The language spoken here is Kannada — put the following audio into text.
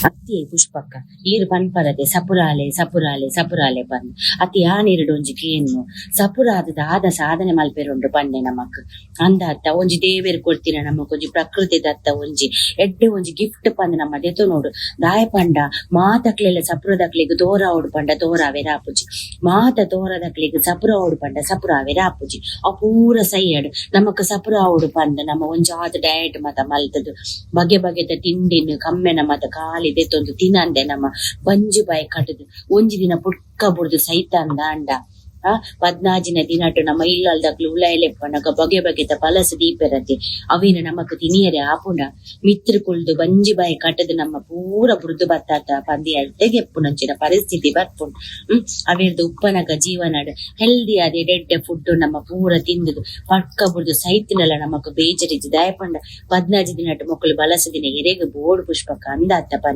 ಅತಿ ಪುಷ್ಪಕ್ಕ ಈರು ಪನ್ಪರದೆ ಸಪುರಾಲೆ ಸಪುರಾಲೆ ಸಪುರಾಲೆ ಪಂದ್ ಅತಿ ಆನಿರುಡು ಒಂಜಿ ಕೇನ್ನು ಸಪುರಾದ ಆದ ಸಾಧನೆ ಮಲ್ಪೆರುಂಡು ಪಂಡೆ ನಮಕ್ ಅಂದತ್ತ ಒಂಜಿ ದೇವೇರು ಕೊಡ್ತಿನ ನಮಕ್ ಒಂಜಿ ಪ್ರಕೃತಿ ದತ್ತ ಒಂಜಿ ಎಡ್ಡೆ ಒಂಜಿ ಗಿಫ್ಟ್ ಪಂದ್ ನಮ್ಮ ದೆತು ನೋಡು ದಾಯ ಪಂಡ ಮಾತಕ್ಲೆಲ್ಲ ಸಪುರದಕ್ಲೆಗ್ ತೋರ ಓಡು ಪಂಡ ತೋರಾವೆ ರಾಪುಜಿ ಮಾತ ತೋರದಕ್ಲೆಗ್ ಸಪುರ ಓಡು ಪಂಡ ಸಪುರಾವೆ ರಾಪುಜಿ ಅವು ಪೂರ ಸೈಯಡ್ ನಮಕ್ ಸಪುರ ಓಡು ಪಂದ ನಮ್ಮ ಒಂಜಾದ ಡಯಟ್ ಮತ ಮಲ್ತದು ಬಗೆ ಬಗೆದ ತಿಂಡಿನ ಕಮ್ಮೆನ ಮತ ಖಾಲಿ ದೆತ್ತೊಂದು ತಿನ್ನಂದೆ ನಮ್ಮ ಬಂಜು ಬಾಯಿ ಕಟ್ಟದು ಒಂಜಿ ದಿನ ಪುಟ್ಕ ಬುಡ್ದು ಸೈತ ಅಂದ ಅಂಡ 14 ದಿನಟು ನಮ್ಮ ಇಲ್ಲಲ್ದಕ್ಲು ಉಲಾಯಲೆಪ್ಪನಗ ಬಗೆ ಬಗೆತ ಪಲಸ ದೀಪೆರತೆ ಅವಿನ ನಮಕ್ ತಿನಿಯರೆ ಆಪುಂಡ ಮಿತ್ರ ಕುಳ್ದು ಬಂಜಿ ಬಾಯಿ ಕಟ್ಟದು ನಮ್ಮ ಪೂರ ಬುಡ್ದು ಬತ್ತಾತ ಪಂದಿ ಅಲ್ತೆಗೆಪ್ಪುನಂಚಿನ ಪರಿಸ್ಥಿತಿ ಬರ್ಪುಂಡು ಅವೇರ್ದು ಉಪ್ಪನಗ ಜೀವನಡ್ ಹೆಲ್ದಿ ಆದ ಡೆಡ್ಡೆ ಫುಡ್ ನಮ್ಮ ಪೂರ ತಿಂದುದು ಪಟ್ಕ ಬುಡ್ದು ಸೈತಿನಲ್ಲ ನಮಕ್ ಬೇಜರಿಜ್ ದಾಯಪಂಡ 14 ದಿನಟು ಮಕ್ಕಳು ಬಲಸದಿನ ಎರೆಗೆ ಬೋರ್ಡ್ ಪುಷ್ಪಕ ಅಂದಾತ